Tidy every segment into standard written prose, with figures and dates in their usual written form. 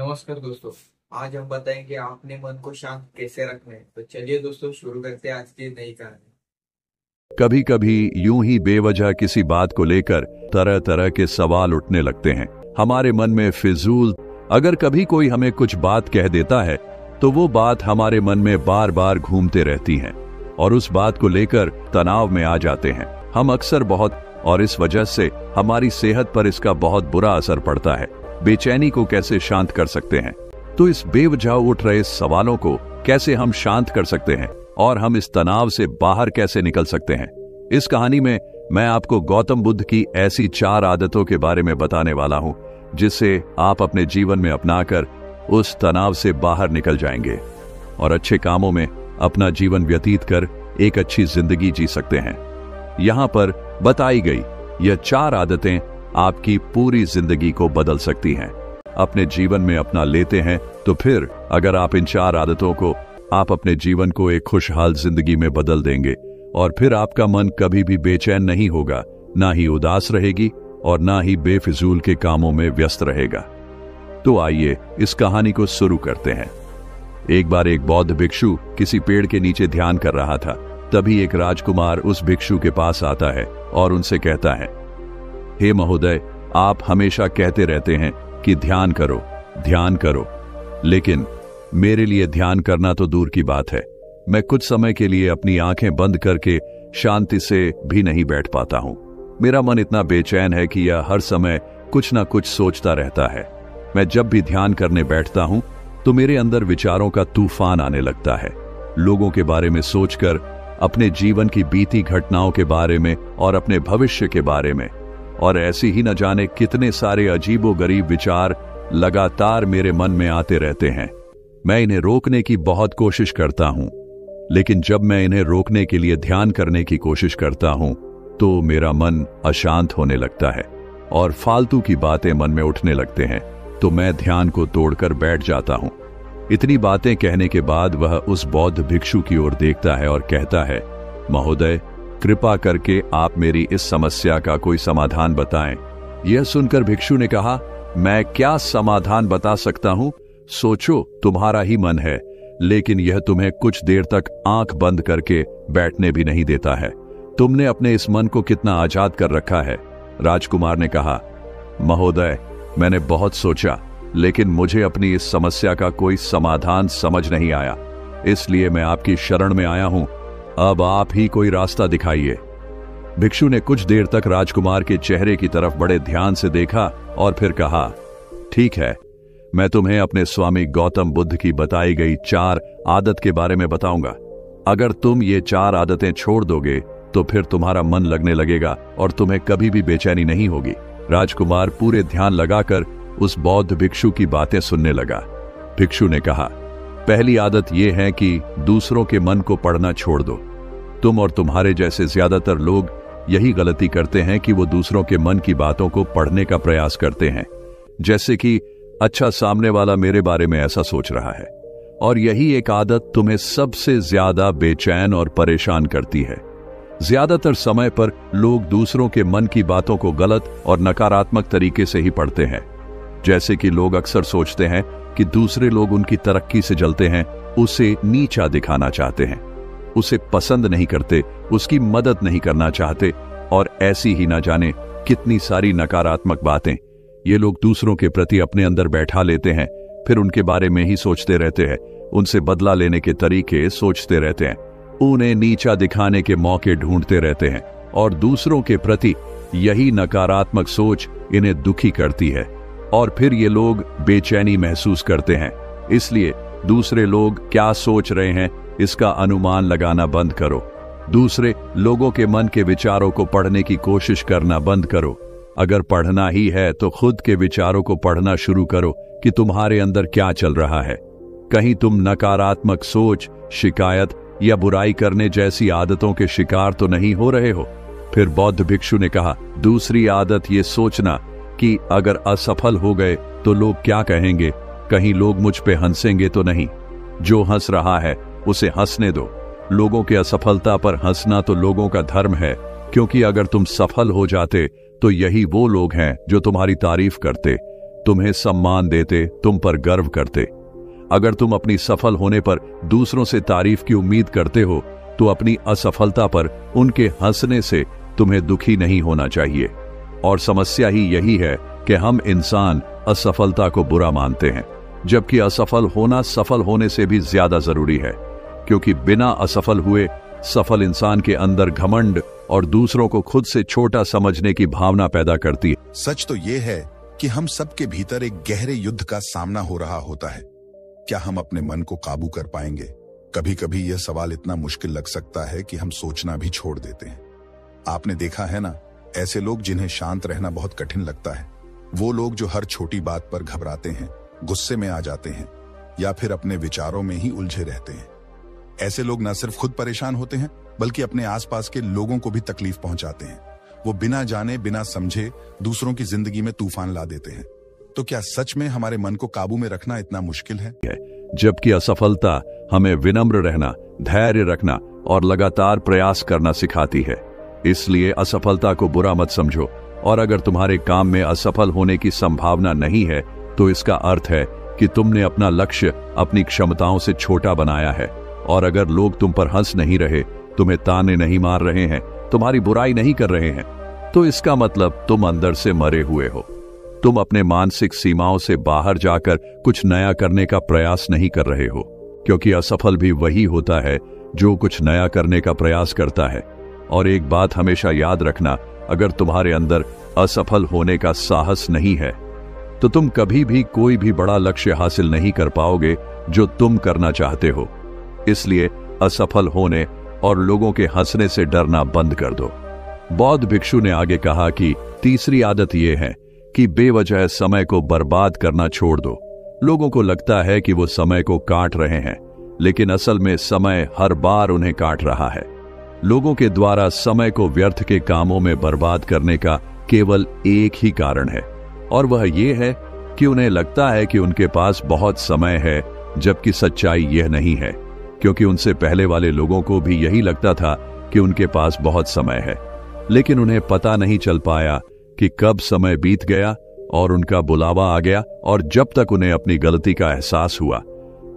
नमस्कार दोस्तों। आज हम बताएंगे अपने मन को शांत कैसे रखना है। तो चलिए दोस्तों, शुरू करते हैं आज की नई कहानी। कभी कभी यूं ही बेवजह किसी बात को लेकर तरह तरह के सवाल उठने लगते हैं हमारे मन में फिजूल। अगर कभी कोई हमें कुछ बात कह देता है तो वो बात हमारे मन में बार बार घूमते रहती हैं और उस बात को लेकर तनाव में आ जाते हैं हम अक्सर बहुत, और इस वजह से हमारी सेहत पर इसका बहुत बुरा असर पड़ता है। बेचैनी को कैसे शांत कर सकते हैं? तो इस बेवजह उठ रहे सवालों को कैसे हम शांत कर सकते हैं और हम इस तनाव से बाहर कैसे निकल सकते हैं? इस कहानी में मैं आपको गौतम बुद्ध की ऐसी 4 आदतों के बारे में बताने वाला हूं जिससे आप अपने जीवन में अपनाकर उस तनाव से बाहर निकल जाएंगे और अच्छे कामों में अपना जीवन व्यतीत कर एक अच्छी जिंदगी जी सकते हैं। यहां पर बताई गई यह 4 आदतें आपकी पूरी जिंदगी को बदल सकती हैं। अपने जीवन में अपना लेते हैं तो फिर अगर आप इन 4 आदतों को आप अपने जीवन को एक खुशहाल जिंदगी में बदल देंगे और फिर आपका मन कभी भी बेचैन नहीं होगा, ना ही उदास रहेगी और ना ही बेफिजूल के कामों में व्यस्त रहेगा। तो आइए इस कहानी को शुरू करते हैं। एक बार एक बौद्ध भिक्षु किसी पेड़ के नीचे ध्यान कर रहा था। तभी एक राजकुमार उस भिक्षु के पास आता है और उनसे कहता है, हे महोदय, आप हमेशा कहते रहते हैं कि ध्यान करो, लेकिन मेरे लिए ध्यान करना तो दूर की बात है। मैं कुछ समय के लिए अपनी आंखें बंद करके शांति से भी नहीं बैठ पाता हूं। मेरा मन इतना बेचैन है कि यह हर समय कुछ ना कुछ सोचता रहता है। मैं जब भी ध्यान करने बैठता हूं तो मेरे अंदर विचारों का तूफान आने लगता है। लोगों के बारे में सोचकर, अपने जीवन की बीती घटनाओं के बारे में और अपने भविष्य के बारे में, और ऐसे ही न जाने कितने सारे अजीबोगरीब विचार लगातार मेरे मन में आते रहते हैं। मैं इन्हें रोकने की बहुत कोशिश करता हूं, लेकिन जब मैं इन्हें रोकने के लिए ध्यान करने की कोशिश करता हूं तो मेरा मन अशांत होने लगता है और फालतू की बातें मन में उठने लगते हैं, तो मैं ध्यान को तोड़कर बैठ जाता हूं। इतनी बातें कहने के बाद वह उस बौद्ध भिक्षु की ओर देखता है और कहता है, महोदय, कृपा करके आप मेरी इस समस्या का कोई समाधान बताएं। यह सुनकर भिक्षु ने कहा, मैं क्या समाधान बता सकता हूं? सोचो, तुम्हारा ही मन है, लेकिन यह तुम्हें कुछ देर तक आंख बंद करके बैठने भी नहीं देता है। तुमने अपने इस मन को कितना आजाद कर रखा है। राजकुमार ने कहा, महोदय, मैंने बहुत सोचा, लेकिन मुझे अपनी इस समस्या का कोई समाधान समझ नहीं आया, इसलिए मैं आपकी शरण में आया हूं। अब आप ही कोई रास्ता दिखाइए। भिक्षु ने कुछ देर तक राजकुमार के चेहरे की तरफ बड़े ध्यान से देखा और फिर कहा, ठीक है, मैं तुम्हें अपने स्वामी गौतम बुद्ध की बताई गई 4 आदत के बारे में बताऊंगा। अगर तुम ये 4 आदतें छोड़ दोगे तो फिर तुम्हारा मन लगने लगेगा और तुम्हें कभी भी बेचैनी नहीं होगी। राजकुमार पूरे ध्यान लगाकर उस बौद्ध भिक्षु की बातें सुनने लगा। भिक्षु ने कहा, पहली आदत यह है कि दूसरों के मन को पढ़ना छोड़ दो। तुम और तुम्हारे जैसे ज्यादातर लोग यही गलती करते हैं कि वो दूसरों के मन की बातों को पढ़ने का प्रयास करते हैं, जैसे कि अच्छा, सामने वाला मेरे बारे में ऐसा सोच रहा है। और यही एक आदत तुम्हें सबसे ज्यादा बेचैन और परेशान करती है। ज्यादातर समय पर लोग दूसरों के मन की बातों को गलत और नकारात्मक तरीके से ही पढ़ते हैं। जैसे कि लोग अक्सर सोचते हैं कि दूसरे लोग उनकी तरक्की से जलते हैं, उसे नीचा दिखाना चाहते हैं, उसे पसंद नहीं करते, उसकी मदद नहीं करना चाहते, और ऐसी ही ना जाने कितनी सारी नकारात्मक बातें ये लोग दूसरों के प्रति अपने अंदर बैठा लेते हैं। फिर उनके बारे में ही सोचते रहते हैं, उनसे बदला लेने के तरीके सोचते रहते हैं, उन्हें नीचा दिखाने के मौके ढूंढते रहते हैं, और दूसरों के प्रति यही नकारात्मक सोच इन्हें दुखी करती है और फिर ये लोग बेचैनी महसूस करते हैं। इसलिए दूसरे लोग क्या सोच रहे हैं इसका अनुमान लगाना बंद करो। दूसरे लोगों के मन के विचारों को पढ़ने की कोशिश करना बंद करो। अगर पढ़ना ही है तो खुद के विचारों को पढ़ना शुरू करो कि तुम्हारे अंदर क्या चल रहा है। कहीं तुम नकारात्मक सोच, शिकायत या बुराई करने जैसी आदतों के शिकार तो नहीं हो रहे हो? फिर बौद्ध भिक्षु ने कहा, दूसरी आदत ये सोचना कि अगर असफल हो गए तो लोग क्या कहेंगे, कहीं लोग मुझ पे हंसेंगे तो नहीं। जो हंस रहा है उसे हंसने दो। लोगों के असफलता पर हंसना तो लोगों का धर्म है, क्योंकि अगर तुम सफल हो जाते तो यही वो लोग हैं जो तुम्हारी तारीफ करते। तुम्हें सम्मान देते, तुम पर गर्व करते। अगर तुम अपनी सफल होने पर दूसरों से तारीफ की उम्मीद करते हो तो अपनी असफलता पर उनके हंसने से तुम्हें दुखी नहीं होना चाहिए। और समस्या ही यही है कि हम इंसान असफलता को बुरा मानते हैं, जबकि असफल होना सफल होने से भी ज्यादा जरूरी है, क्योंकि बिना असफल हुए सफल इंसान के अंदर घमंड और दूसरों को खुद से छोटा समझने की भावना पैदा करती है। सच तो यह है कि हम सबके भीतर एक गहरे युद्ध का सामना हो रहा होता है। क्या हम अपने मन को काबू कर पाएंगे? कभी कभी यह सवाल इतना मुश्किल लग सकता है कि हम सोचना भी छोड़ देते हैं। आपने देखा है ना, ऐसे लोग जिन्हें शांत रहना बहुत कठिन लगता है, वो लोग जो हर छोटी बात पर घबराते हैं, गुस्से में आ जाते हैं या फिर अपने विचारों में ही उलझे रहते हैं। ऐसे लोग न सिर्फ खुद परेशान होते हैं बल्कि अपने आसपास के लोगों को भी तकलीफ पहुंचाते हैं। वो बिना जाने बिना समझे दूसरों की जिंदगी में तूफान ला देते हैं। तो क्या सच में हमारे मन को काबू में रखना इतना मुश्किल है? जबकि असफलता हमें विनम्र रहना, धैर्य रखना और लगातार प्रयास करना सिखाती है। इसलिए असफलता को बुरा मत समझो, और अगर तुम्हारे काम में असफल होने की संभावना नहीं है तो इसका अर्थ है कि तुमने अपना लक्ष्य अपनी क्षमताओं से छोटा बनाया है। और अगर लोग तुम पर हंस नहीं रहे, तुम्हें ताने नहीं मार रहे हैं, तुम्हारी बुराई नहीं कर रहे हैं, तो इसका मतलब तुम अंदर से मरे हुए हो। तुम अपने मानसिक सीमाओं से बाहर जाकर कुछ नया करने का प्रयास नहीं कर रहे हो, क्योंकि असफल भी वही होता है जो कुछ नया करने का प्रयास करता है। और एक बात हमेशा याद रखना, अगर तुम्हारे अंदर असफल होने का साहस नहीं है तो तुम कभी भी कोई भी बड़ा लक्ष्य हासिल नहीं कर पाओगे जो तुम करना चाहते हो। इसलिए असफल होने और लोगों के हंसने से डरना बंद कर दो। बौद्ध भिक्षु ने आगे कहा कि तीसरी आदत यह है कि बेवजह समय को बर्बाद करना छोड़ दो। लोगों को लगता है कि वो समय को काट रहे हैं, लेकिन असल में समय हर बार उन्हें काट रहा है। लोगों के द्वारा समय को व्यर्थ के कामों में बर्बाद करने का केवल एक ही कारण है, और वह ये है कि उन्हें लगता है कि उनके पास बहुत समय है, जबकि सच्चाई यह नहीं है, क्योंकि उनसे पहले वाले लोगों को भी यही लगता था कि उनके पास बहुत समय है, लेकिन उन्हें पता नहीं चल पाया कि कब समय बीत गया और उनका बुलावा आ गया, और जब तक उन्हें अपनी गलती का एहसास हुआ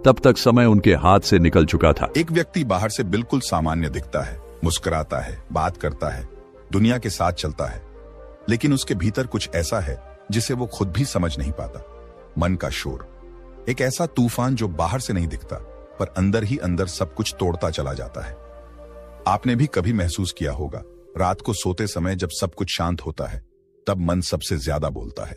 तब तक समय उनके हाथ से निकल चुका था। एक व्यक्ति बाहर से बिल्कुल सामान्य दिखता है, मुस्कुराता है, बात करता है, दुनिया के साथ चलता है, लेकिन उसके भीतर कुछ ऐसा है जिसे वो खुद भी समझ नहीं पाता। मन का शोर, एक ऐसा तूफान जो बाहर से नहीं दिखता पर अंदर ही अंदर सब कुछ तोड़ता चला जाता है। आपने भी कभी महसूस किया होगा, रात को सोते समय जब सब कुछ शांत होता है तब मन सबसे ज्यादा बोलता है।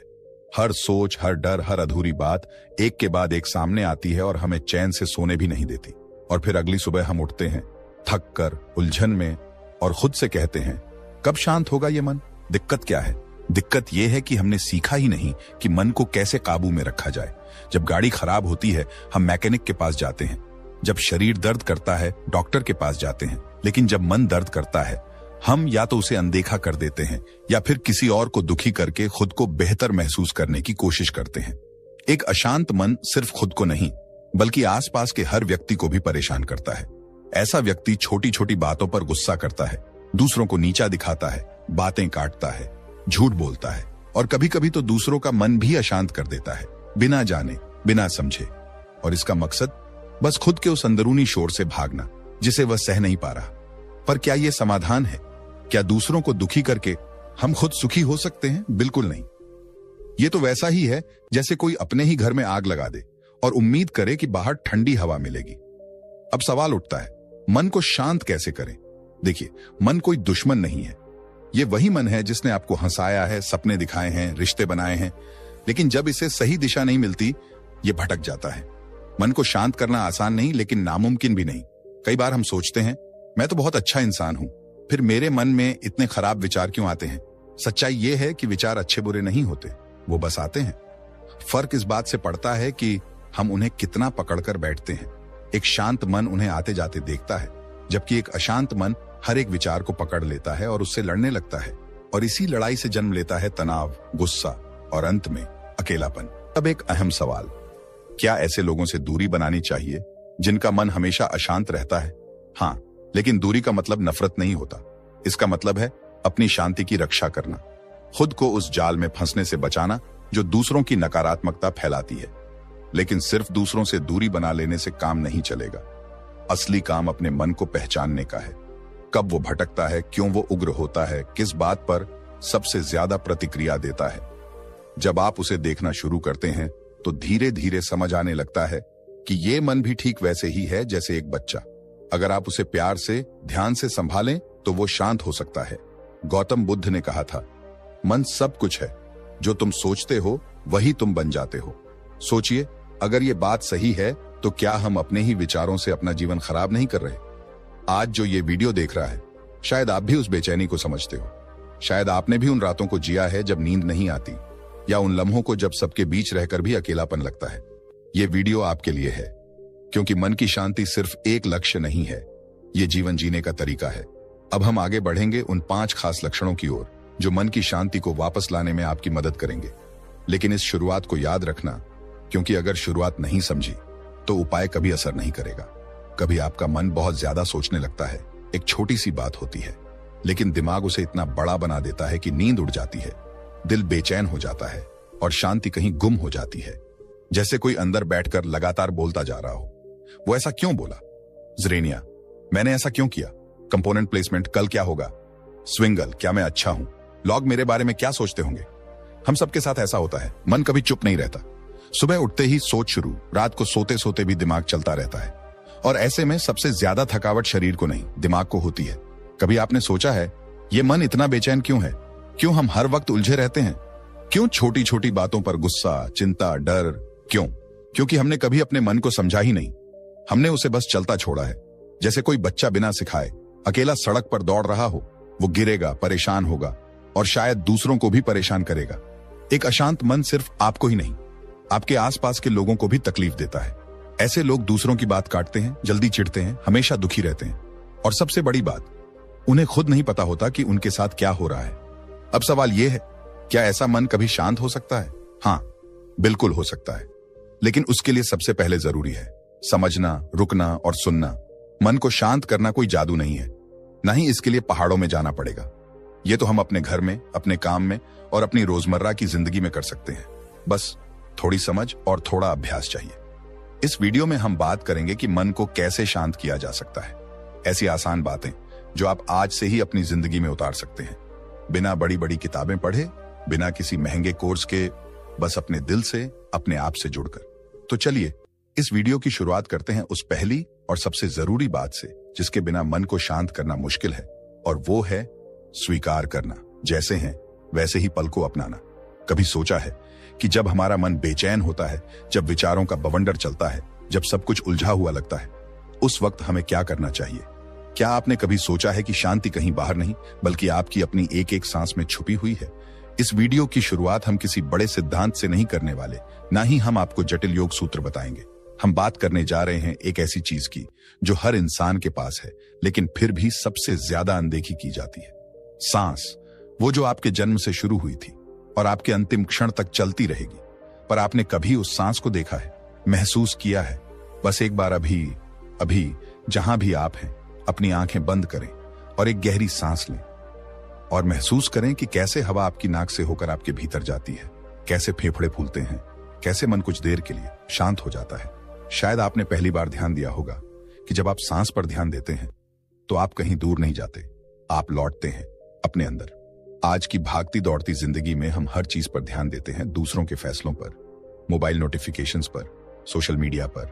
हर सोच, हर डर, हर अधूरी बात एक के बाद एक सामने आती है और हमें चैन से सोने भी नहीं देती। और फिर अगली सुबह हम उठते हैं थक कर, उलझन में, और खुद से कहते हैं कब शांत होगा ये मन? दिक्कत क्या है? दिक्कत यह है कि हमने सीखा ही नहीं कि मन को कैसे काबू में रखा जाए। जब गाड़ी खराब होती है हम मैकेनिक के पास जाते हैं, जब शरीर दर्द करता है डॉक्टर के पास जाते हैं, लेकिन जब मन दर्द करता है हम या तो उसे अनदेखा कर देते हैं या फिर किसी और को दुखी करके खुद को बेहतर महसूस करने की कोशिश करते हैं। एक अशांत मन सिर्फ खुद को नहीं बल्कि आसपास के हर व्यक्ति को भी परेशान करता है। ऐसा व्यक्ति छोटी छोटी बातों पर गुस्सा करता है, दूसरों को नीचा दिखाता है, बातें काटता है, झूठ बोलता है, और कभी कभी तो दूसरों का मन भी अशांत कर देता है, बिना जाने बिना समझे। और इसका मकसद बस खुद के उस अंदरूनी शोर से भागना जिसे वह सह नहीं पा रहा। पर क्या यह समाधान है? क्या दूसरों को दुखी करके हम खुद सुखी हो सकते हैं? बिल्कुल नहीं। यह तो वैसा ही है जैसे कोई अपने ही घर में आग लगा दे और उम्मीद करे कि बाहर ठंडी हवा मिलेगी। अब सवाल उठता है, मन को शांत कैसे करें? देखिए, मन कोई दुश्मन नहीं है। यह वही मन है जिसने आपको हंसाया है, सपने दिखाए हैं, रिश्ते बनाए हैं, लेकिन जब इसे सही दिशा नहीं मिलती यह भटक जाता है। मन को शांत करना आसान नहीं लेकिन नामुमकिन भी नहीं। कई बार हम सोचते हैं मैं तो बहुत अच्छा इंसान हूं, फिर मेरे मन में इतने खराब विचार क्यों आते हैं? सच्चाई यह है कि विचार अच्छे बुरे नहीं होते, वो बस आते हैं। फर्क इस बात से पड़ता है कि हम उन्हें कितना पकड़कर बैठते हैं। एक शांत मन उन्हें आते जाते देखता है, जबकि एक अशांत मन हर एक विचार को पकड़ लेता है और उससे लड़ने लगता है, और इसी लड़ाई से जन्म लेता है तनाव, गुस्सा और अंत में अकेलापन। अब एक अहम सवाल, क्या ऐसे लोगों से दूरी बनानी चाहिए जिनका मन हमेशा अशांत रहता है? हाँ, लेकिन दूरी का मतलब नफरत नहीं होता। इसका मतलब है अपनी शांति की रक्षा करना, खुद को उस जाल में फंसने से बचाना जो दूसरों की नकारात्मकता फैलाती है। लेकिन सिर्फ दूसरों से दूरी बना लेने से काम नहीं चलेगा। असली काम अपने मन को पहचानने का है। कब वो भटकता है, क्यों वो उग्र होता है, किस बात पर सबसे ज्यादा प्रतिक्रिया देता है। जब आप उसे देखना शुरू करते हैं तो धीरे धीरे समझ आने लगता है कि ये मन भी ठीक वैसे ही है जैसे एक बच्चा। अगर आप उसे प्यार से, ध्यान से संभालें तो वो शांत हो सकता है। गौतम बुद्ध ने कहा था, मन सब कुछ है, जो तुम सोचते हो वही तुम बन जाते हो। सोचिए, अगर ये बात सही है तो क्या हम अपने ही विचारों से अपना जीवन खराब नहीं कर रहे? आज जो ये वीडियो देख रहा है, शायद आप भी उस बेचैनी को समझते हो। शायद आपने भी उन रातों को जिया है जब नींद नहीं आती, या उन लम्हों को जब सबके बीच रहकर भी अकेलापन लगता है। ये वीडियो आपके लिए है, क्योंकि मन की शांति सिर्फ एक लक्ष्य नहीं है, ये जीवन जीने का तरीका है। अब हम आगे बढ़ेंगे उन 5 खास लक्षणों की ओर जो मन की शांति को वापस लाने में आपकी मदद करेंगे। लेकिन इस शुरुआत को याद रखना, क्योंकि अगर शुरुआत नहीं समझी तो उपाय कभी असर नहीं करेगा। कभी आपका मन बहुत ज्यादा सोचने लगता है। एक छोटी सी बात होती है, लेकिन दिमाग उसे इतना बड़ा बना देता है कि नींद उड़ जाती है, दिल बेचैन हो जाता है और शांति कहीं गुम हो जाती है। जैसे कोई अंदर बैठकर लगातार बोलता जा रहा हो। वो ऐसा क्यों बोला? ज़रेनिया, मैंने ऐसा क्यों किया? कंपोनेंट प्लेसमेंट, कल क्या होगा? स्विंगल, क्या मैं अच्छा हूं? लॉग मेरे बारे में क्या सोचते होंगे? हम सबके साथ ऐसा होता है। मन कभी चुप नहीं रहता। सुबह उठते ही सोच शुरू, रात को सोते सोते भी दिमाग चलता रहता है। और ऐसे में सबसे ज्यादा थकावट शरीर को नहीं, दिमाग को होती है। कभी आपने सोचा है, ये मन इतना बेचैन क्यों है? क्यों हम हर वक्त उलझे रहते हैं? क्यों छोटी छोटी बातों पर गुस्सा, चिंता, डर? क्यों? क्योंकि हमने कभी अपने मन को समझा ही नहीं। हमने उसे बस चलता छोड़ा है। जैसे कोई बच्चा बिना सिखाए अकेला सड़क पर दौड़ रहा हो। वो गिरेगा, परेशान होगा और शायद दूसरों को भी परेशान करेगा। एक अशांत मन सिर्फ आपको ही नहीं, आपके आसपास के लोगों को भी तकलीफ देता है। ऐसे लोग दूसरों की बात काटते हैं, जल्दी चिढ़ते हैं, हमेशा दुखी रहते हैं। और सबसे बड़ी बात, उन्हें खुद नहीं पता होता कि उनके साथ क्या हो रहा है। अब सवाल यह है, क्या ऐसा मन कभी शांत हो सकता है? हाँ, बिल्कुल हो सकता है। लेकिन उसके लिए सबसे पहले जरूरी है समझना, रुकना और सुनना। मन को शांत करना कोई जादू नहीं है, ना ही इसके लिए पहाड़ों में जाना पड़ेगा। ये तो हम अपने घर में, अपने काम में और अपनी रोजमर्रा की जिंदगी में कर सकते हैं। बस थोड़ी समझ और थोड़ा अभ्यास चाहिए। इस वीडियो में हम बात करेंगे कि मन को कैसे शांत किया जा सकता है। ऐसी आसान बातें जो आप आज से ही अपनी जिंदगी में उतार सकते हैं, बिना बड़ी बड़ी किताबें पढ़े, बिना किसी महंगे कोर्स के, बस अपने दिल से, अपने आप से जुड़कर। तो चलिए इस वीडियो की शुरुआत करते हैं उस पहली और सबसे जरूरी बात से, जिसके बिना मन को शांत करना मुश्किल है, और वो है स्वीकार करना। जैसे हैं वैसे ही पल को अपनाना। कभी सोचा है कि जब हमारा मन बेचैन होता है, जब विचारों का बवंडर चलता है, जब सब कुछ उलझा हुआ लगता है, उस वक्त हमें क्या करना चाहिए? क्या आपने कभी सोचा है कि शांति कहीं बाहर नहीं, बल्कि आपकी अपनी एक एक सांस में छुपी हुई है? इस वीडियो की शुरुआत हम किसी बड़े सिद्धांत से नहीं करने वाले, ना ही हम आपको जटिल योग सूत्र बताएंगे। हम बात करने जा रहे हैं एक ऐसी चीज की जो हर इंसान के पास है, लेकिन फिर भी सबसे ज्यादा अनदेखी की जाती है। सांस, वो जो आपके जन्म से शुरू हुई थी और आपके अंतिम क्षण तक चलती रहेगी। पर आपने कभी उस सांस को देखा है, महसूस किया है? बस एक बार अभी जहां भी आप हैं, अपनी आंखें बंद करें और एक गहरी सांस लें और महसूस करें कि कैसे हवा आपकी नाक से होकर आपके भीतर जाती है, कैसे फेफड़े फूलते हैं, कैसे मन कुछ देर के लिए शांत हो जाता है। शायद आपने पहली बार ध्यान दिया होगा कि जब आप सांस पर ध्यान देते हैं तो आप कहीं दूर नहीं जाते, आप लौटते हैं अपने अंदर। आज की भागती दौड़ती जिंदगी में हम हर चीज पर ध्यान देते हैं, दूसरों के फैसलों पर, मोबाइल नोटिफिकेशंस पर, सोशल मीडिया पर,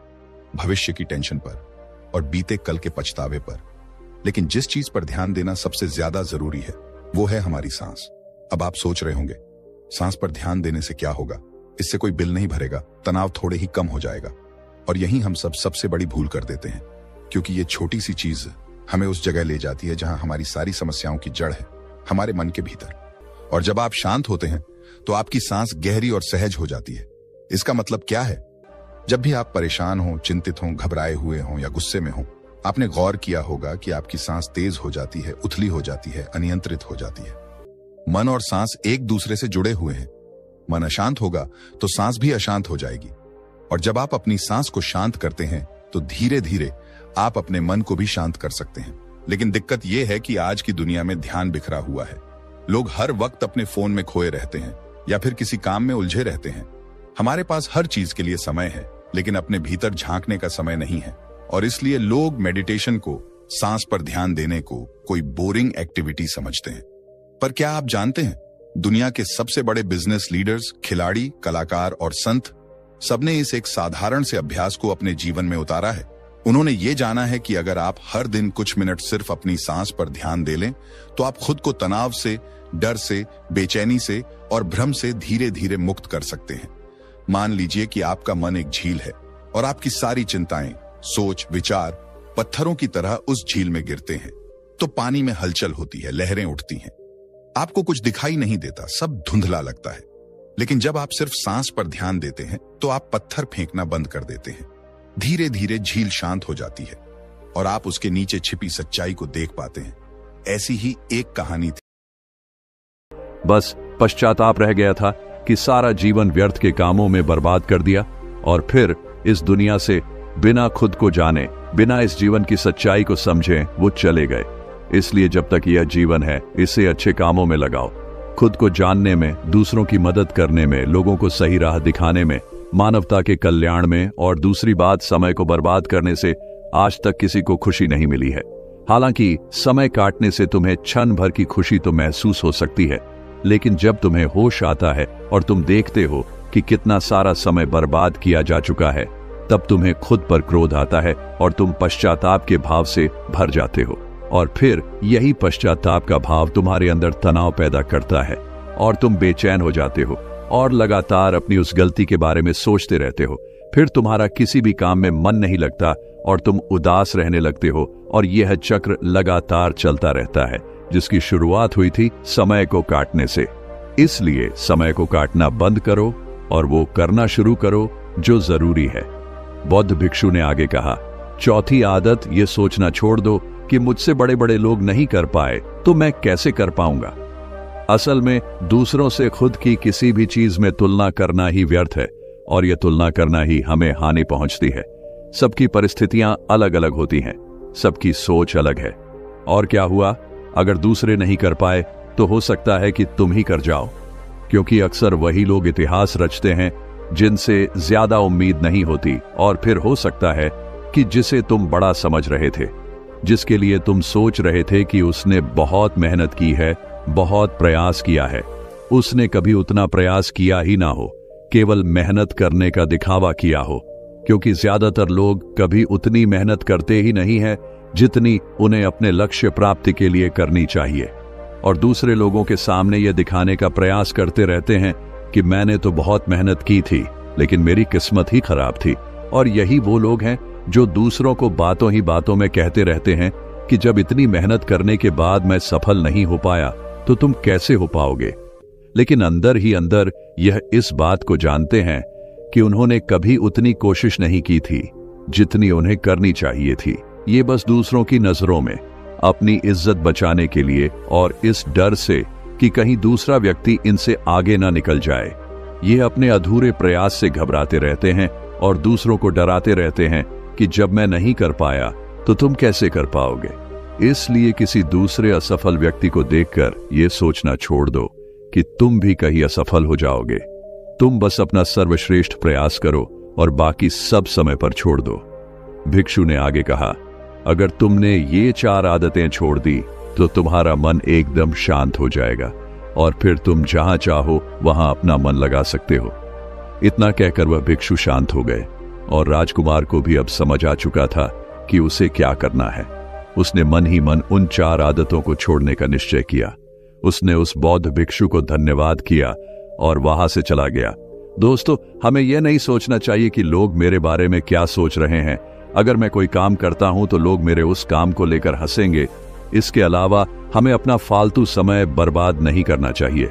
भविष्य की टेंशन पर और बीते कल के पछतावे पर। लेकिन जिस चीज पर ध्यान देना सबसे ज्यादा जरूरी है, वो है हमारी सांस। अब आप सोच रहे होंगे, सांस पर ध्यान देने से क्या होगा? इससे कोई बिल नहीं भरेगा, तनाव थोड़े ही कम हो जाएगा। और यही हम सबसे बड़ी भूल कर देते हैं, क्योंकि ये छोटी सी चीज हमें उस जगह ले जाती है जहां हमारी सारी समस्याओं की जड़ है, हमारे मन के भीतर। और जब आप शांत होते हैं तो आपकी सांस गहरी और सहज हो जाती है। इसका मतलब क्या है? जब भी आप परेशान हो, चिंतित हो, घबराए हुए हो या गुस्से में हो, आपने गौर किया होगा कि आपकी सांस तेज हो जाती है, उथली हो जाती है, अनियंत्रित हो जाती है। मन और सांस एक दूसरे से जुड़े हुए हैं। मन अशांत होगा तो सांस भी अशांत हो जाएगी। और जब आप अपनी सांस को शांत करते हैं तो धीरे धीरे आप अपने मन को भी शांत कर सकते हैं। लेकिन दिक्कत यह है कि आज की दुनिया में ध्यान बिखरा हुआ है। लोग हर वक्त अपने फोन में खोए रहते हैं, या फिर किसी काम में उलझे रहते हैं। हमारे पास हर चीज के लिए समय है, लेकिन अपने भीतर झांकने का समय नहीं है। और इसलिए लोग मेडिटेशन को, सांस पर ध्यान देने को कोई बोरिंग एक्टिविटी समझते हैं। पर क्या आप जानते हैं, दुनिया के सबसे बड़े बिजनेस लीडर्स, खिलाड़ी, कलाकार और संत, सबने इस एक साधारण से अभ्यास को अपने जीवन में उतारा है। उन्होंने ये जाना है कि अगर आप हर दिन कुछ मिनट सिर्फ अपनी सांस पर ध्यान दे लें, तो आप खुद को तनाव से, डर से, बेचैनी से और भ्रम से धीरे धीरे मुक्त कर सकते हैं। मान लीजिए कि आपका मन एक झील है और आपकी सारी चिंताएं, सोच, विचार पत्थरों की तरह उस झील में गिरते हैं। तो पानी में हलचल होती है, लहरें उठती हैं, आपको कुछ दिखाई नहीं देता, सब धुंधला लगता है। लेकिन जब आप सिर्फ सांस पर ध्यान देते हैं, तो आप पत्थर फेंकना बंद कर देते हैं। धीरे धीरे झील शांत हो जाती है और आप उसके नीचे छिपी सच्चाई को देख पाते हैं। ऐसी ही एक कहानी थी। बस पश्चाताप रह गया था कि सारा जीवन व्यर्थ के कामों में बर्बाद कर दिया और फिर इस दुनिया से बिना खुद को जाने, बिना इस जीवन की सच्चाई को समझे वो चले गए। इसलिए जब तक यह जीवन है, इसे अच्छे कामों में लगाओ। खुद को जानने में, दूसरों की मदद करने में, लोगों को सही राह दिखाने में, मानवता के कल्याण में। और दूसरी बात, समय को बर्बाद करने से आज तक किसी को खुशी नहीं मिली है। हालांकि समय काटने से तुम्हें क्षण भर की खुशी तो महसूस हो सकती है, लेकिन जब तुम्हें होश आता है और तुम देखते हो कि कितना सारा समय बर्बाद किया जा चुका है, तब तुम्हें खुद पर क्रोध आता है और तुम पश्चाताप के भाव से भर जाते हो। और फिर यही पश्चाताप का भाव तुम्हारे अंदर तनाव पैदा करता है और तुम बेचैन हो जाते हो और लगातार अपनी उस गलती के बारे में सोचते रहते हो। फिर तुम्हारा किसी भी काम में मन नहीं लगता और तुम उदास रहने लगते हो और यह चक्र लगातार चलता रहता है, जिसकी शुरुआत हुई थी समय को काटने से। इसलिए समय को काटना बंद करो और वो करना शुरू करो जो जरूरी है। बौद्ध भिक्षु ने आगे कहा, चौथी आदत ये सोचना छोड़ दो कि मुझसे बड़े बड़े लोग नहीं कर पाए तो मैं कैसे कर पाऊंगा। असल में दूसरों से खुद की किसी भी चीज में तुलना करना ही व्यर्थ है और यह तुलना करना ही हमें हानि पहुंचती है। सबकी परिस्थितियां अलग अलग होती हैं, सबकी सोच अलग है। और क्या हुआ, अगर दूसरे नहीं कर पाए तो हो सकता है कि तुम ही कर जाओ, क्योंकि अक्सर वही लोग इतिहास रचते हैं जिनसे ज्यादा उम्मीद नहीं होती। और फिर हो सकता है कि जिसे तुम बड़ा समझ रहे थे, जिसके लिए तुम सोच रहे थे कि उसने बहुत मेहनत की है, बहुत प्रयास किया है, उसने कभी उतना प्रयास किया ही ना हो, केवल मेहनत करने का दिखावा किया हो। क्योंकि ज्यादातर लोग कभी उतनी मेहनत करते ही नहीं है जितनी उन्हें अपने लक्ष्य प्राप्ति के लिए करनी चाहिए, और दूसरे लोगों के सामने यह दिखाने का प्रयास करते रहते हैं कि मैंने तो बहुत मेहनत की थी, लेकिन मेरी किस्मत ही खराब थी। और यही वो लोग हैं जो दूसरों को बातों ही बातों में कहते रहते हैं कि जब इतनी मेहनत करने के बाद मैं सफल नहीं हो पाया तो तुम कैसे हो पाओगे। लेकिन अंदर ही अंदर यह इस बात को जानते हैं कि उन्होंने कभी उतनी कोशिश नहीं की थी जितनी उन्हें करनी चाहिए थी। ये बस दूसरों की नजरों में अपनी इज्जत बचाने के लिए और इस डर से कि कहीं दूसरा व्यक्ति इनसे आगे ना निकल जाए, ये अपने अधूरे प्रयास से घबराते रहते हैं और दूसरों को डराते रहते हैं कि जब मैं नहीं कर पाया तो तुम कैसे कर पाओगे। इसलिए किसी दूसरे असफल व्यक्ति को देखकर यह सोचना छोड़ दो कि तुम भी कहीं असफल हो जाओगे। तुम बस अपना सर्वश्रेष्ठ प्रयास करो और बाकी सब समय पर छोड़ दो। भिक्षु ने आगे कहा, अगर तुमने ये 4 आदतें छोड़ दी तो तुम्हारा मन एकदम शांत हो जाएगा और फिर तुम जहां चाहो वहां अपना मन लगा सकते हो। इतना कहकर वह भिक्षु शांत हो गए और राजकुमार को भी अब समझ आ चुका था कि उसे क्या करना है। उसने मन ही मन उन 4 आदतों को छोड़ने का निश्चय किया। उसने उस बौद्ध भिक्षु को धन्यवाद किया और वहां से चला गया। दोस्तों, हमें यह नहीं सोचना चाहिए कि लोग मेरे बारे में क्या सोच रहे हैं। अगर मैं कोई काम करता हूं तो लोग मेरे उस काम को लेकर हंसेंगे। इसके अलावा हमें अपना फालतू समय बर्बाद नहीं करना चाहिए।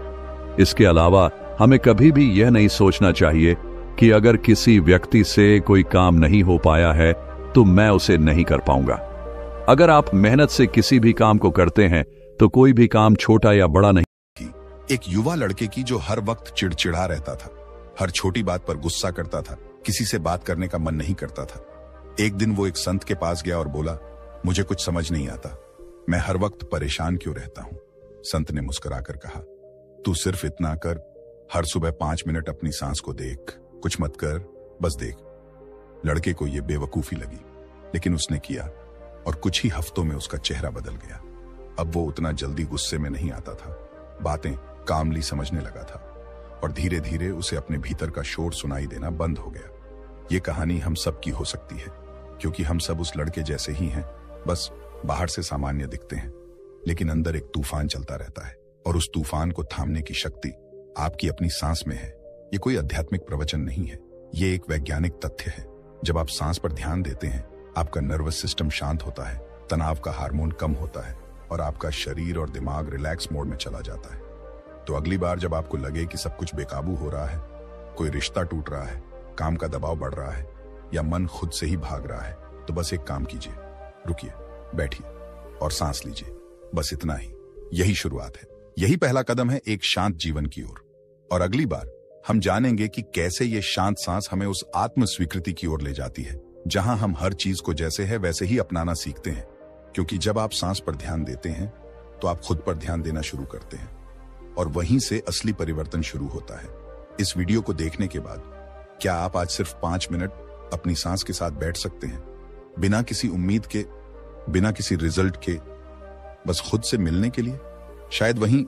इसके अलावा हमें कभी भी यह नहीं सोचना चाहिए कि अगर किसी व्यक्ति से कोई काम नहीं हो पाया है तो मैं उसे नहीं कर पाऊंगा। अगर आप मेहनत से किसी भी काम को करते हैं तो कोई भी काम छोटा या बड़ा नहीं। एक युवा लड़के की जो हर वक्त चिड़चिड़ा रहता था, हर छोटी बात पर गुस्सा करता था, किसी से बात करने का मन नहीं करता था। एक दिन वो एक संत के पास गया और बोला, मुझे कुछ समझ नहीं आता, मैं हर वक्त परेशान क्यों रहता हूं। संत ने मुस्कुराकर कहा, तू सिर्फ इतना कर हर सुबह 5 मिनट अपनी सांस को देख, कुछ मत कर, बस देख। लड़के को यह बेवकूफी लगी, लेकिन उसने किया और कुछ ही हफ्तों में उसका चेहरा बदल गया। अब वो उतना जल्दी गुस्से में नहीं आता था, बातें कामली समझने लगा था और धीरे धीरे उसे अपने भीतर का शोर सुनाई देना बंद हो गया। ये कहानी हम सब की हो सकती है, क्योंकि हम सब उस लड़के जैसे ही हैं, बस बाहर से सामान्य दिखते हैं, लेकिन अंदर एक तूफान चलता रहता है और उस तूफान को थामने की शक्ति आपकी अपनी सांस में है। ये कोई आध्यात्मिक प्रवचन नहीं है, ये एक वैज्ञानिक तथ्य है। जब आप सांस पर ध्यान देते हैं, आपका नर्वस सिस्टम शांत होता है, तनाव का हार्मोन कम होता है और आपका शरीर और दिमाग रिलैक्स मोड में चला जाता है। तो अगली बार जब आपको लगे कि सब कुछ बेकाबू हो रहा है, कोई रिश्ता टूट रहा है, काम का दबाव बढ़ रहा है या मन खुद से ही भाग रहा है, तो बस एक काम कीजिए, रुकिए, बैठिए और सांस लीजिए। बस इतना ही। यही शुरुआत है, यही पहला कदम है एक शांत जीवन की ओर। और अगली बार हम जानेंगे कि कैसे ये शांत सांस हमें उस आत्म स्वीकृति की ओर ले जाती है, जहां हम हर चीज को जैसे है वैसे ही अपनाना सीखते हैं। क्योंकि जब आप सांस पर ध्यान देते हैं, तो आप खुद पर ध्यान देना शुरू करते हैं और वहीं से असली परिवर्तन शुरू होता है। इस वीडियो को देखने के बाद क्या आप आज सिर्फ 5 मिनट अपनी सांस के साथ बैठ सकते हैं, बिना किसी उम्मीद के, बिना किसी रिजल्ट के, बस खुद से मिलने के लिए? शायद वहीं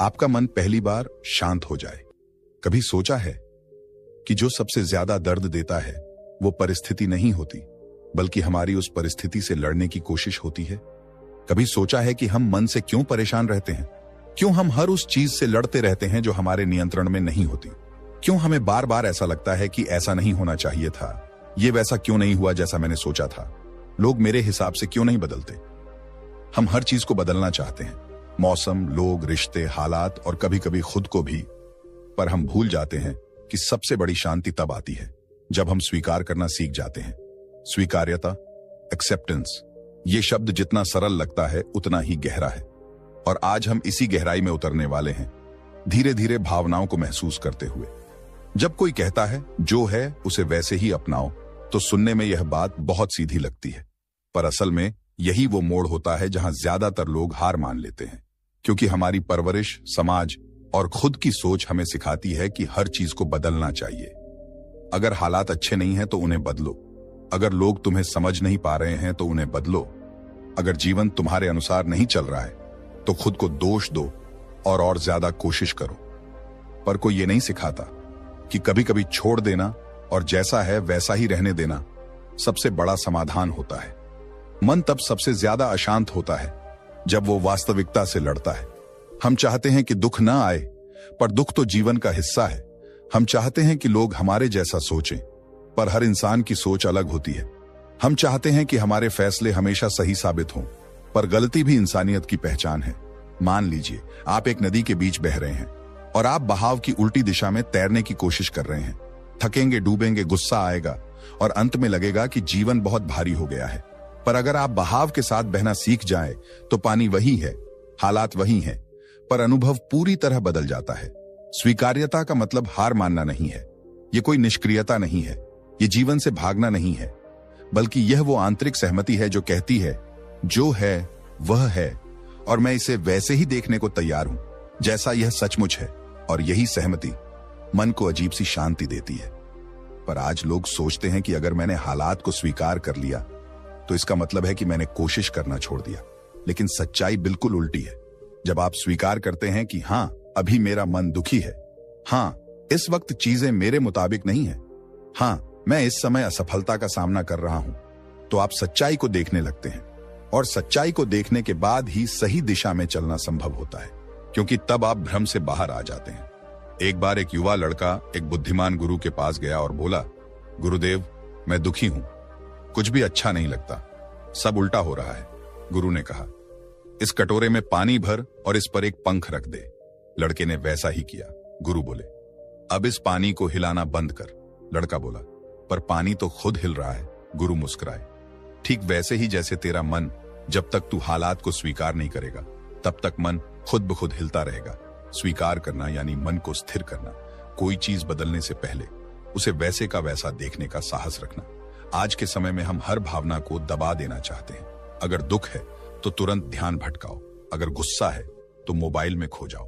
आपका मन पहली बार शांत हो जाए। कभी सोचा है कि जो सबसे ज्यादा दर्द देता है वो परिस्थिति नहीं होती, बल्कि हमारी उस परिस्थिति से लड़ने की कोशिश होती है? कभी सोचा है कि हम मन से क्यों परेशान रहते हैं? क्यों हम हर उस चीज से लड़ते रहते हैं जो हमारे नियंत्रण में नहीं होती? क्यों हमें बार बार ऐसा लगता है कि ऐसा नहीं होना चाहिए था, ये वैसा क्यों नहीं हुआ जैसा मैंने सोचा था, लोग मेरे हिसाब से क्यों नहीं बदलते? हम हर चीज को बदलना चाहते हैं, मौसम, लोग, रिश्ते, हालात और कभी कभी खुद को भी। पर हम भूल जाते हैं कि सबसे बड़ी शांति तब आती है जब हम स्वीकार करना सीख जाते हैं। स्वीकार्यता, एक्सेप्टेंस, ये शब्द जितना सरल लगता है उतना ही गहरा है। और आज हम इसी गहराई में उतरने वाले हैं, धीरे धीरे भावनाओं को महसूस करते हुए। जब कोई कहता है जो है उसे वैसे ही अपनाओ, तो सुनने में यह बात बहुत सीधी लगती है, पर असल में यही वो मोड़ होता है जहां ज्यादातर लोग हार मान लेते हैं। क्योंकि हमारी परवरिश, समाज और खुद की सोच हमें सिखाती है कि हर चीज को बदलना चाहिए। अगर हालात अच्छे नहीं हैं तो उन्हें बदलो, अगर लोग तुम्हें समझ नहीं पा रहे हैं तो उन्हें बदलो, अगर जीवन तुम्हारे अनुसार नहीं चल रहा है तो खुद को दोष दो और ज्यादा कोशिश करो। पर कोई ये नहीं सिखाता कि कभी कभी छोड़ देना और जैसा है वैसा ही रहने देना सबसे बड़ा समाधान होता है। मन तब सबसे ज्यादा अशांत होता है जब वो वास्तविकता से लड़ता है। हम चाहते हैं कि दुख ना आए, पर दुख तो जीवन का हिस्सा है। हम चाहते हैं कि लोग हमारे जैसा सोचें, पर हर इंसान की सोच अलग होती है। हम चाहते हैं कि हमारे फैसले हमेशा सही साबित हों, पर गलती भी इंसानियत की पहचान है। मान लीजिए आप एक नदी के बीच बह रहे हैं और आप बहाव की उल्टी दिशा में तैरने की कोशिश कर रहे हैं। थकेंगे, डूबेंगे, गुस्सा आएगा और अंत में लगेगा कि जीवन बहुत भारी हो गया है। पर अगर आप बहाव के साथ बहना सीख जाएं, तो पानी वही है, हालात वही हैं, पर अनुभव पूरी तरह बदल जाता है। स्वीकार्यता का मतलब हार मानना नहीं है, ये कोई निष्क्रियता नहीं है, ये जीवन से भागना नहीं है, बल्कि यह वो आंतरिक सहमति है जो कहती है जो है वह है और मैं इसे वैसे ही देखने को तैयार हूं जैसा यह सचमुच है। और यही सहमति मन को अजीब सी शांति देती है। पर आज लोग सोचते हैं कि अगर मैंने हालात को स्वीकार कर लिया तो इसका मतलब है कि मैंने कोशिश करना छोड़ दिया। लेकिन सच्चाई बिल्कुल उल्टी है। जब आप स्वीकार करते हैं कि हाँ, अभी मेरा मन दुखी है, हाँ, इस वक्त चीजें मेरे मुताबिक नहीं है, हाँ, मैं इस समय असफलता का सामना कर रहा हूं, तो आप सच्चाई को देखने लगते हैं। और सच्चाई को देखने के बाद ही सही दिशा में चलना संभव होता है, क्योंकि तब आप भ्रम से बाहर आ जाते हैं। एक बार एक युवा लड़का एक बुद्धिमान गुरु के पास गया और बोला, गुरुदेव, मैं दुखी हूं, कुछ भी अच्छा नहीं लगता, सब उल्टा हो रहा है। गुरु ने कहा, इस कटोरे में पानी भर और इस पर एक पंख रख दे। लड़के ने वैसा ही किया। गुरु बोले, अब इस पानी को हिलाना बंद कर। लड़का बोला, पर पानी तो खुद हिल रहा है। गुरु मुस्कुराए, ठीक वैसे ही जैसे तेरा मन जब तक तू हालात को स्वीकार नहीं करेगा तब तक मन खुद ब खुद हिलता रहेगा। स्वीकार करना यानी मन को स्थिर करना, कोई चीज बदलने से पहले उसे वैसे का वैसा देखने का साहस रखना। आज के समय में हम हर भावना को दबा देना चाहते हैं। अगर दुख है तो तुरंत ध्यान भटकाओ, अगर गुस्सा है तो मोबाइल में खो जाओ,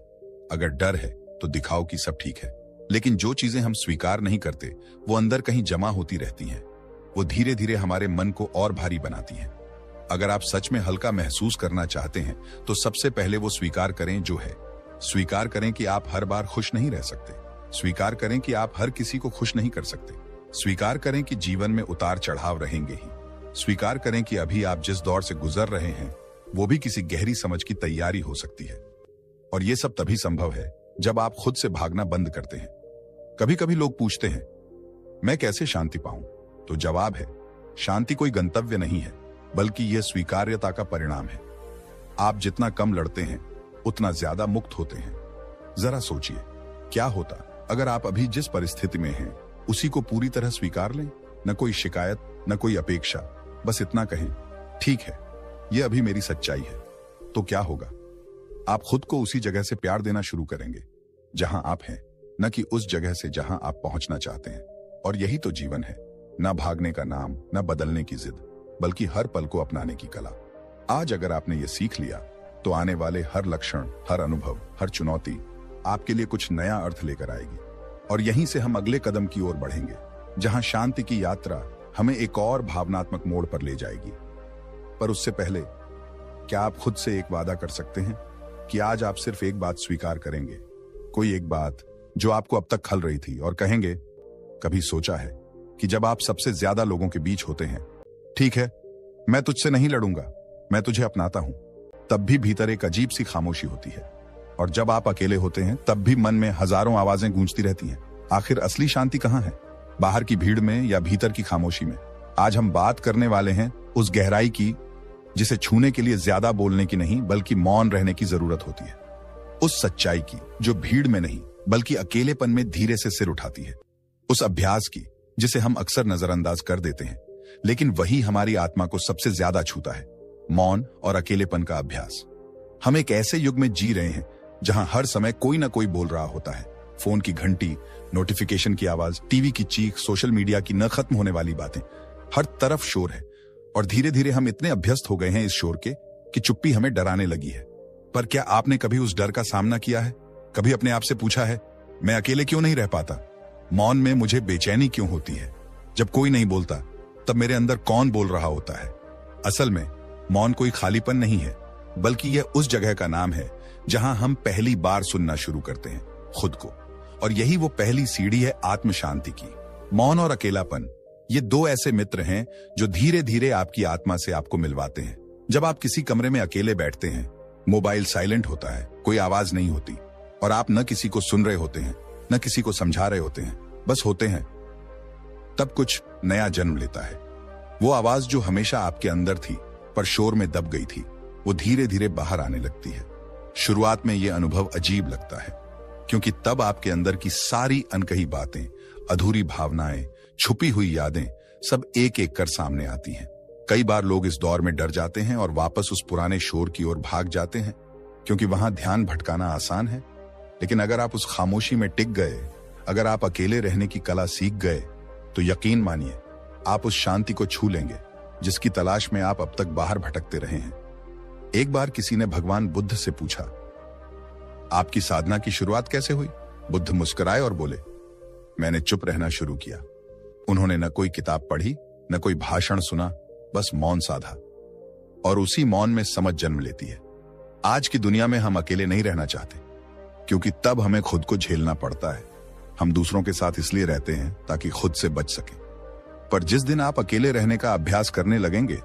अगर डर है तो दिखाओ कि सब ठीक है। लेकिन जो चीजें हम स्वीकार नहीं करते वो अंदर कहीं जमा होती रहती हैं। वो धीरे धीरे हमारे मन को और भारी बनाती हैं। अगर आप सच में हल्का महसूस करना चाहते हैं तो सबसे पहले वो स्वीकार करें जो है। स्वीकार करें कि आप हर बार खुश नहीं रह सकते। स्वीकार करें कि आप हर किसी को खुश नहीं कर सकते। स्वीकार करें कि जीवन में उतार चढ़ाव रहेंगे ही। स्वीकार करें कि अभी आप जिस दौर से गुजर रहे हैं वो भी किसी गहरी समझ की तैयारी हो सकती है। और ये सब तभी संभव है जब आप खुद से भागना बंद करते हैं। कभी कभी लोग पूछते हैं, मैं कैसे शांति पाऊं? तो जवाब है, शांति कोई गंतव्य नहीं है, बल्कि यह स्वीकार्यता का परिणाम है। आप जितना कम लड़ते हैं उतना ज्यादा मुक्त होते हैं। जरा सोचिए, क्या होता अगर आप अभी जिस परिस्थिति में हैं उसी को पूरी तरह स्वीकार लें? न कोई शिकायत, न कोई अपेक्षा, बस इतना कहें, ठीक है, यह अभी मेरी सच्चाई है। तो क्या होगा? आप खुद को उसी जगह से प्यार देना शुरू करेंगे जहां आप हैं, न कि उस जगह से जहां आप पहुंचना चाहते हैं। और यही तो जीवन है, न भागने का नाम, न बदलने की जिद, बल्कि हर पल को अपनाने की कला। आज अगर आपने ये सीख लिया तो आने वाले हर लक्षण, हर अनुभव, हर चुनौती आपके लिए कुछ नया अर्थ लेकर आएगी। और यहीं से हम अगले कदम की ओर बढ़ेंगे, जहां शांति की यात्रा हमें एक और भावनात्मक मोड़ पर ले जाएगी। पर उससे पहले क्या आप खुद से एक वादा कर सकते हैं कि आज आप सिर्फ एक बात स्वीकार करेंगे, कोई एक बात जो आपको अब तक खल रही थी, और कहेंगे, कभी सोचा है कि जब आप सबसे ज्यादा लोगों के बीच होते हैं, ठीक है, मैं तुझसे नहीं लड़ूंगा, मैं तुझे अपनाता हूं, तब भी भीतर एक अजीब सी खामोशी होती है। और जब आप अकेले होते हैं तब भी मन में हजारों आवाजें गूंजती रहती हैं। आखिर असली शांति कहां है? बाहर की भीड़ में या भीतर की खामोशी में? आज हम बात करने वाले हैं उस गहराई की जिसे छूने के लिए ज्यादा बोलने की नहीं बल्कि मौन रहने की जरूरत होती है। उस सच्चाई की जो भीड़ में नहीं बल्कि अकेलेपन में धीरे से सिर उठाती है। उस अभ्यास की जिसे हम अक्सर नजरअंदाज कर देते हैं, लेकिन वही हमारी आत्मा को सबसे ज्यादा छूता है। मौन और अकेलेपन का अभ्यास। हम एक ऐसे युग में जी रहे हैं जहां हर समय कोई ना कोई बोल रहा होता है। फोन की घंटी, नोटिफिकेशन की आवाज, टीवी की चीख, सोशल मीडिया की न खत्म होने वाली बातें, हर तरफ शोर है। और धीरे धीरे हम इतने अभ्यस्त हो गए हैं इस शोर के कि चुप्पी हमें डराने लगी है। पर क्या आपने कभी उस डर का सामना किया है? कभी अपने आप से पूछा है, मैं अकेले क्यों नहीं रह पाता? मौन में मुझे बेचैनी क्यों होती है? जब कोई नहीं बोलता तब मेरे अंदर कौन बोल रहा होता है? असल में मौन कोई खालीपन नहीं है, बल्कि यह उस जगह का नाम है जहां हम पहली बार सुनना शुरू करते हैं खुद को। और यही वो पहली सीढ़ी है आत्म शांति की। मौन और अकेलापन, ये दो ऐसे मित्र हैं जो धीरे धीरे आपकी आत्मा से आपको मिलवाते हैं। जब आप किसी कमरे में अकेले बैठते हैं, मोबाइल साइलेंट होता है, कोई आवाज नहीं होती, और आप न किसी को सुन रहे होते हैं न किसी को समझा रहे होते हैं, बस होते हैं, तब कुछ नया जन्म लेता है। वो आवाज जो हमेशा आपके अंदर थी पर शोर में दब गई थी, वो धीरे धीरे बाहर आने लगती है। शुरुआत में यह अनुभव अजीब लगता है, क्योंकि तब आपके अंदर की सारी अनकही बातें, अधूरी भावनाएं, छुपी हुई यादें सब एक एक कर सामने आती हैं। कई बार लोग इस दौर में डर जाते हैं और वापस उस पुराने शोर की ओर भाग जाते हैं, क्योंकि वहां ध्यान भटकाना आसान है। लेकिन अगर आप उस खामोशी में टिक गए, अगर आप अकेले रहने की कला सीख गए, तो यकीन मानिए आप उस शांति को छू लेंगे जिसकी तलाश में आप अब तक बाहर भटकते रहे हैं। एक बार किसी ने भगवान बुद्ध से पूछा, आपकी साधना की शुरुआत कैसे हुई? बुद्ध मुस्कुराए और बोले, मैंने चुप रहना शुरू किया। उन्होंने न कोई किताब पढ़ी, न कोई भाषण सुना, बस मौन साधा। और उसी मौन में समझ जन्म लेती है। आज की दुनिया में हम अकेले नहीं रहना चाहते, क्योंकि तब हमें खुद को झेलना पड़ता है। हम दूसरों के साथ इसलिए रहते हैं ताकि खुद से बच सकें। पर जिस दिन आप अकेले रहने का अभ्यास करने लगेंगे,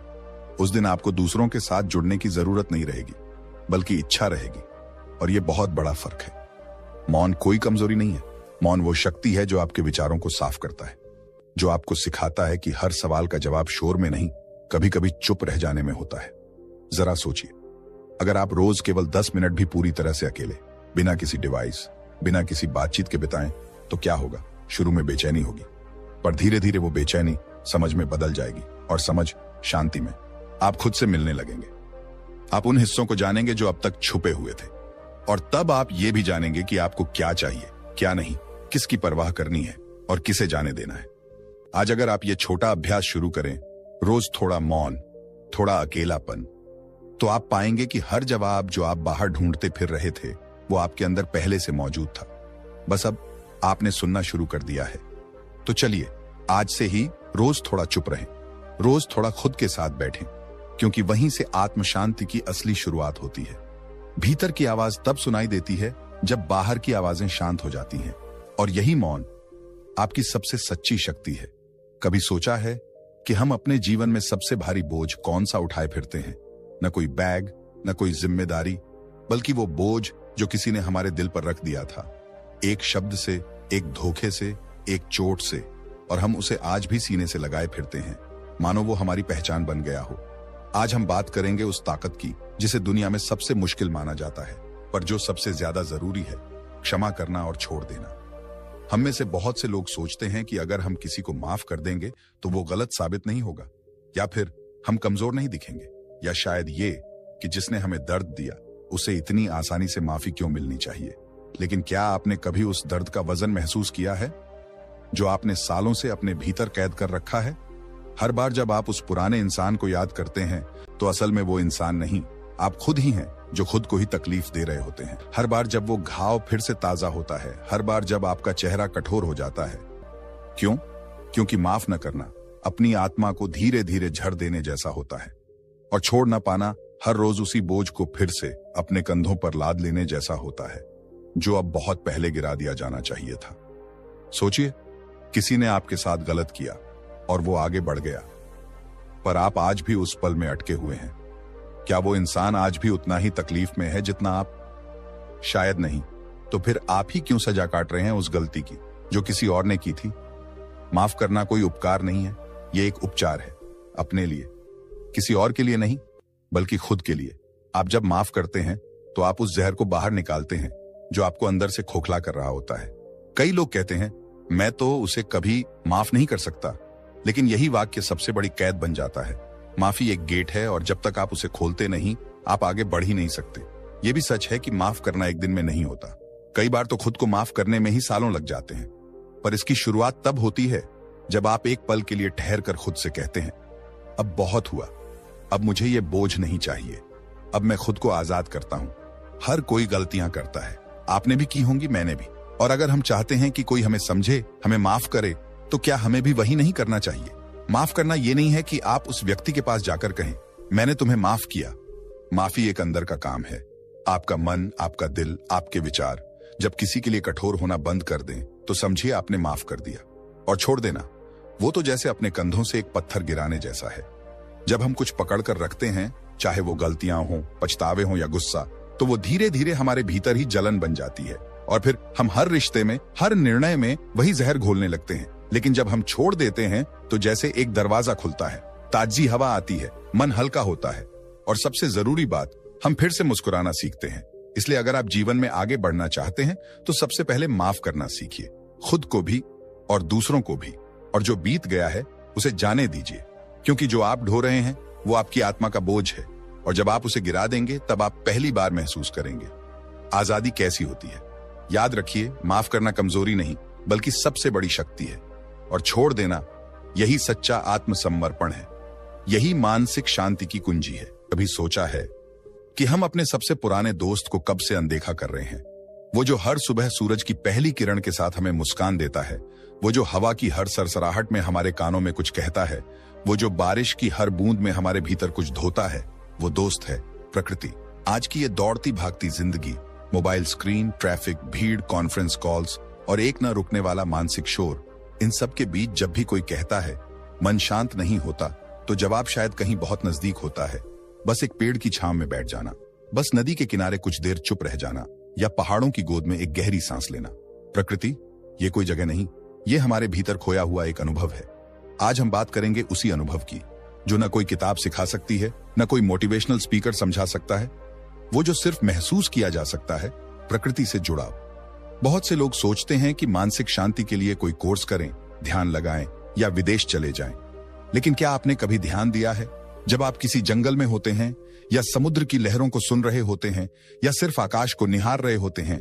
उस दिन आपको दूसरों के साथ जुड़ने की जरूरत नहीं रहेगी, बल्कि इच्छा रहेगी। और यह बहुत बड़ा फर्क है। मौन कोई कमजोरी नहीं है। मौन वो शक्ति है जो आपके विचारों को साफ करता है, जो आपको सिखाता है कि हर सवाल का जवाब शोर में नहीं, कभी कभी चुप रह जाने में होता है। जरा सोचिए, अगर आप रोज केवल 10 मिनट भी पूरी तरह से अकेले, बिना किसी डिवाइस, बिना किसी बातचीत के बिताएं, तो क्या होगा? शुरू में बेचैनी होगी, पर धीरे धीरे वो बेचैनी समझ में बदल जाएगी, और समझ शांति में। आप खुद से मिलने लगेंगे। आप उन हिस्सों को जानेंगे जो अब तक छुपे हुए थे, और तब आप ये भी जानेंगे कि आपको क्या चाहिए, क्या नहीं, किसकी परवाह करनी है और किसे जाने देना है। आज अगर आप ये छोटा अभ्यास शुरू करें, रोज थोड़ा मौन, थोड़ा अकेलापन, तो आप पाएंगे कि हर जवाब जो आप बाहर ढूंढते फिर रहे थे, वो आपके अंदर पहले से मौजूद था। बस अब आपने सुनना शुरू कर दिया है। तो चलिए आज से ही रोज थोड़ा चुप रहें, रोज थोड़ा खुद के साथ बैठें, क्योंकि वहीं से आत्म शांति की असली शुरुआत होती है। भीतर की आवाज तब सुनाई देती है जब बाहर की आवाजें शांत हो जाती हैं, और यही मौन आपकी सबसे सच्ची शक्ति है। कभी सोचा है कि हम अपने जीवन में सबसे भारी बोझ कौन सा उठाए फिरते हैं? न कोई बैग, न कोई जिम्मेदारी, बल्कि वो बोझ जो किसी ने हमारे दिल पर रख दिया था, एक शब्द से, एक धोखे से, एक चोट से, और हम उसे आज भी सीने से लगाए फिरते हैं, मानो वो हमारी पहचान बन गया हो। आज हम बात करेंगे उस ताकत की जिसे दुनिया में सबसे मुश्किल माना जाता है, पर जो सबसे ज्यादा जरूरी है, क्षमा करना और छोड़ देना। हम में से बहुत से लोग सोचते हैं कि अगर हम किसी को माफ कर देंगे तो वो गलत साबित नहीं होगा, या फिर हम कमजोर नहीं दिखेंगे, या शायद ये कि जिसने हमें दर्द दिया उसे इतनी आसानी से माफी क्यों मिलनी चाहिए। लेकिन क्या आपने कभी उस दर्द का वजन महसूस किया है जो आपने सालों से अपने भीतर कैद कर रखा है? हर बार जब आप उस पुराने इंसान को याद करते हैं तो असल में वो इंसान नहीं, आप खुद ही हैं जो खुद को ही तकलीफ दे रहे होते हैं। हर बार जब वो घाव फिर से ताजा होता है, हर बार जब आपका चेहरा कठोर हो जाता है। क्यों? क्योंकि माफ न करना अपनी आत्मा को धीरे धीरे झड़ देने जैसा होता है, और छोड़ न पाना हर रोज उसी बोझ को फिर से अपने कंधों पर लाद लेने जैसा होता है, जो अब बहुत पहले गिरा दिया जाना चाहिए था। सोचिए, किसी ने आपके साथ गलत किया और वो आगे बढ़ गया, पर आप आज भी उस पल में अटके हुए हैं। क्या वो इंसान आज भी उतना ही तकलीफ में है जितना आप? शायद नहीं। तो फिर आप ही क्यों सजा काट रहे हैं उस गलती की जो किसी और ने की थी? माफ करना कोई उपकार नहीं है, ये एक उपचार है, अपने लिए, किसी और के लिए नहीं, बल्कि खुद के लिए। आप जब माफ करते हैं तो आप उस जहर को बाहर निकालते हैं जो आपको अंदर से खोखला कर रहा होता है। कई लोग कहते हैं मैं तो उसे कभी माफ नहीं कर सकता, लेकिन यही वाक्य सबसे बड़ी कैद बन जाता है। माफी एक गेट है, और जब तक आप उसे खोलते नहीं, आप आगे बढ़ ही नहीं सकते। यह भी सच है कि माफ करना एक दिन में नहीं होता। कई बार तो खुद को माफ करने में ही सालों लग जाते हैं। पर इसकी शुरुआत तब होती है जब आप एक पल के लिए ठहर कर खुद से कहते हैं, अब बहुत हुआ, अब मुझे ये बोझ नहीं चाहिए, अब मैं खुद को आजाद करता हूं। हर कोई गलतियां करता है, आपने भी की होंगी, मैंने भी। और अगर हम चाहते हैं कि कोई हमें समझे, हमें माफ करे, तो क्या हमें भी वही नहीं करना चाहिए? माफ करना ये नहीं है कि आप उस व्यक्ति के पास जाकर कहें मैंने तुम्हें माफ किया। माफी एक अंदर का काम है। आपका मन, आपका दिल, आपके विचार जब किसी के लिए कठोर होना बंद कर दें तो समझिए आपने माफ कर दिया। और छोड़ देना, वो तो जैसे अपने कंधों से एक पत्थर गिराने जैसा है। जब हम कुछ पकड़ कर रखते हैं, चाहे वो गलतियां हों, पछतावे हों या गुस्सा, तो वो धीरे धीरे हमारे भीतर ही जलन बन जाती है, और फिर हम हर रिश्ते में, हर निर्णय में वही जहर घोलने लगते हैं। लेकिन जब हम छोड़ देते हैं तो जैसे एक दरवाजा खुलता है, ताजी हवा आती है, मन हल्का होता है, और सबसे जरूरी बात, हम फिर से मुस्कुराना सीखते हैं। इसलिए अगर आप जीवन में आगे बढ़ना चाहते हैं तो सबसे पहले माफ करना सीखिए, खुद को भी और दूसरों को भी। और जो बीत गया है उसे जाने दीजिए, क्योंकि जो आप ढो रहे हैं वो आपकी आत्मा का बोझ है, और जब आप उसे गिरा देंगे तब आप पहली बार महसूस करेंगे आजादी कैसी होती है। याद रखिए, माफ करना कमजोरी नहीं, बल्कि सबसे बड़ी शक्ति है, और छोड़ देना यही सच्चा आत्मसमर्पण है, यही मानसिक शांति की कुंजी है। कभी सोचा है कि हम अपने सबसे पुराने दोस्त को कब से अनदेखा कर रहे हैं? वो जो हर सुबह सूरज की पहली किरण के साथ हमें मुस्कान देता है, वो जो हवा की हर सरसराहट में हमारे कानों में कुछ कहता है, वो जो बारिश की हर बूंद में हमारे भीतर कुछ धोता है, वो दोस्त है प्रकृति। आज की ये दौड़ती भागती जिंदगी, मोबाइल स्क्रीन, ट्रैफिक, भीड़, कॉन्फ्रेंस कॉल्स और एक न रुकने वाला मानसिक शोर, इन सब के बीच जब भी कोई कहता है मन शांत नहीं होता, तो जवाब शायद कहीं बहुत नजदीक होता है। बस एक पेड़ की छांव में बैठ जाना, बस नदी के किनारे कुछ देर चुप रह जाना, या पहाड़ों की गोद में एक गहरी सांस लेना। प्रकृति ये कोई जगह नहीं, ये हमारे भीतर खोया हुआ एक अनुभव है। आज हम बात करेंगे उसी अनुभव की, जो न कोई किताब सिखा सकती है, न कोई मोटिवेशनल स्पीकर समझा सकता है, वो जो सिर्फ महसूस किया जा सकता है, प्रकृति से जुड़ाव। बहुत से लोग सोचते हैं कि मानसिक शांति के लिए कोई कोर्स करें, ध्यान लगाएं या विदेश चले जाएं। लेकिन क्या आपने कभी ध्यान दिया है, जब आप किसी जंगल में होते हैं, या समुद्र की लहरों को सुन रहे होते हैं, या सिर्फ आकाश को निहार रहे होते हैं,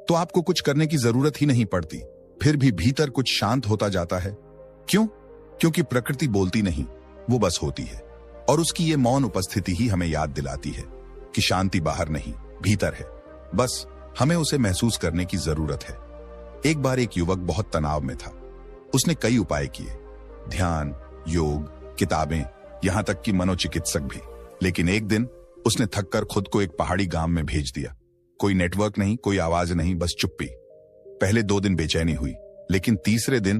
तो आपको कुछ करने की जरूरत ही नहीं पड़ती, फिर भी भीतर कुछ शांत होता जाता है। क्यों? क्योंकि प्रकृति बोलती नहीं, वो बस होती है, और उसकी ये मौन उपस्थिति ही हमें याद दिलाती है कि शांति बाहर नहीं, भीतर है। बस हमें उसे महसूस करने की जरूरत है। एक बार एक युवक बहुत तनाव में था। उसने कई उपाय किए, ध्यान, योग, किताबें, यहां तक कि मनोचिकित्सक भी। लेकिन एक दिन उसने थककर खुद को एक पहाड़ी गांव में भेज दिया। कोई नेटवर्क नहीं, कोई आवाज नहीं, बस चुप्पी। पहले 2 दिन बेचैनी हुई, लेकिन तीसरे दिन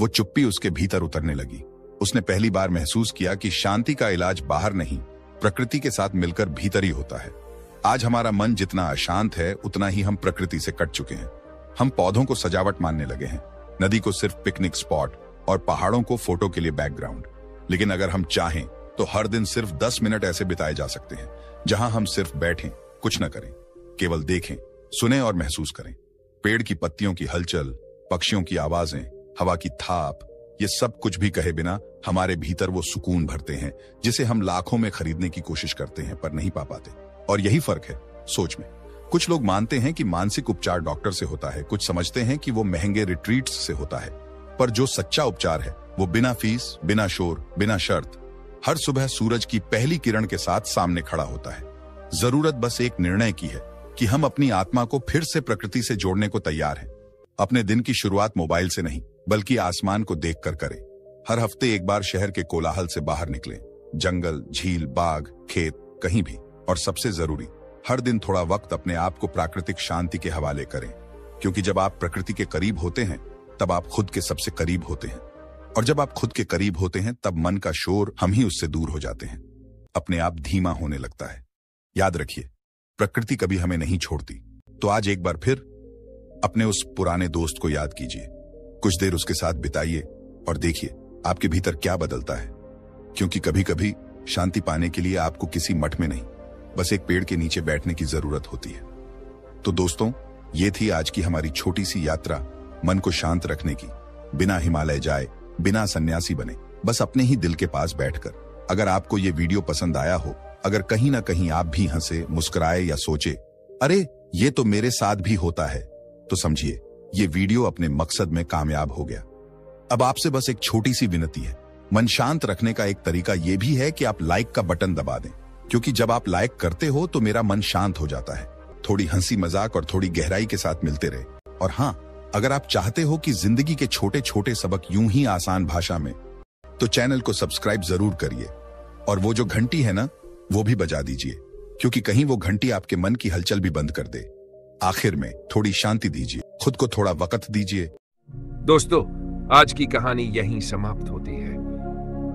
वो चुप्पी उसके भीतर उतरने लगी। उसने पहली बार महसूस किया कि शांति का इलाज बाहर नहीं, प्रकृति के साथ मिलकर भीतर ही होता है। आज हमारा मन जितना अशांत है, उतना ही हम प्रकृति से कट चुके हैं। हम पौधों को सजावट मानने लगे हैं, नदी को सिर्फ पिकनिक स्पॉट और पहाड़ों को फोटो के लिए बैकग्राउंड। लेकिन अगर हम चाहें तो हर दिन सिर्फ 10 मिनट ऐसे बिताए जा सकते हैं जहां हम सिर्फ बैठें, कुछ न करें, केवल देखें, सुने और महसूस करें। पेड़ की पत्तियों की हलचल, पक्षियों की आवाजें, हवा की थाप, ये सब कुछ भी कहे बिना हमारे भीतर वो सुकून भरते हैं जिसे हम लाखों में खरीदने की कोशिश करते हैं पर नहीं पा पाते। और यही फर्क है सोच में। कुछ लोग मानते हैं कि मानसिक उपचार डॉक्टर से होता है, कुछ समझते हैं कि वो महंगे रिट्रीट्स से होता है। पर जो सच्चा उपचार है वो बिना फीस, बिना शोर, बिना शर्त, हर सुबह सूरज की पहली किरण के साथ सामने खड़ा होता है। जरूरत बस एक निर्णय की है कि हम अपनी आत्मा को फिर से प्रकृति से जोड़ने को तैयार हैं। अपने दिन की शुरुआत मोबाइल से नहीं, बल्कि आसमान को देखकर करें। हर हफ्ते एक बार शहर के कोलाहल से बाहर निकलें, जंगल, झील, बाग, खेत, कहीं भी। और सबसे जरूरी, हर दिन थोड़ा वक्त अपने आप को प्राकृतिक शांति के हवाले करें, क्योंकि जब आप प्रकृति के करीब होते हैं तब आप खुद के सबसे करीब होते हैं। और जब आप खुद के करीब होते हैं तब मन का शोर, हम ही उससे दूर हो जाते हैं, अपने आप धीमा होने लगता है। याद रखिए, प्रकृति कभी हमें नहीं छोड़ती। तो आज एक बार फिर अपने उस पुराने दोस्त को याद कीजिए, कुछ देर उसके साथ बिताइए और देखिए आपके भीतर क्या बदलता है। क्योंकि कभी कभी शांति पाने के लिए आपको किसी मठ में नहीं, बस एक पेड़ के नीचे बैठने की जरूरत होती है। तो दोस्तों, ये थी आज की हमारी छोटी सी यात्रा मन को शांत रखने की। बिना हिमालय जाए, बिना सन्यासी बने, बस अपने ही दिल के पास बैठकर। अगर आपको ये वीडियो पसंद आया हो, अगर कहीं ना कहीं आप भी हंसे, मुस्कुराए या सोचे, अरे ये तो मेरे साथ भी होता है, तो समझिए ये वीडियो अपने मकसद में कामयाब हो गया। अब आपसे बस एक छोटी सी विनती है। मन शांत रखने का एक तरीका यह भी है कि आप लाइक का बटन दबा दें, क्योंकि जब आप लाइक करते हो तो मेरा मन शांत हो जाता है। थोड़ी हंसी मजाक और थोड़ी गहराई के साथ मिलते रहे। और हाँ, अगर आप चाहते हो कि जिंदगी के छोटे छोटे सबक यूं ही आसान भाषा में, तो चैनल को सब्सक्राइब जरूर करिए। और वो जो घंटी है ना, वो भी बजा दीजिए, क्योंकि कहीं वो घंटी आपके मन की हलचल भी बंद कर दे। आखिर में थोड़ी शांति दीजिए, खुद को थोड़ा वक्त दीजिए। दोस्तों, आज की कहानी यहीं समाप्त होती है।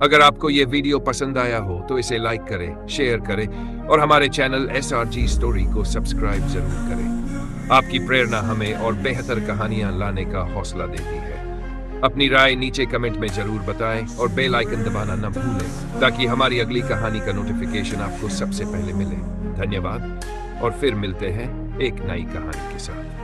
अगर आपको ये वीडियो पसंद आया हो तो इसे लाइक करें, शेयर करें और हमारे चैनल SRG स्टोरी को सब्सक्राइब जरूर करें। आपकी प्रेरणा हमें और बेहतर कहानियां लाने का हौसला देती है। अपनी राय नीचे कमेंट में जरूर बताएं और बेल आइकन दबाना न भूलें, ताकि हमारी अगली कहानी का नोटिफिकेशन आपको सबसे पहले मिले। धन्यवाद और फिर मिलते हैं एक नई कहानी के साथ।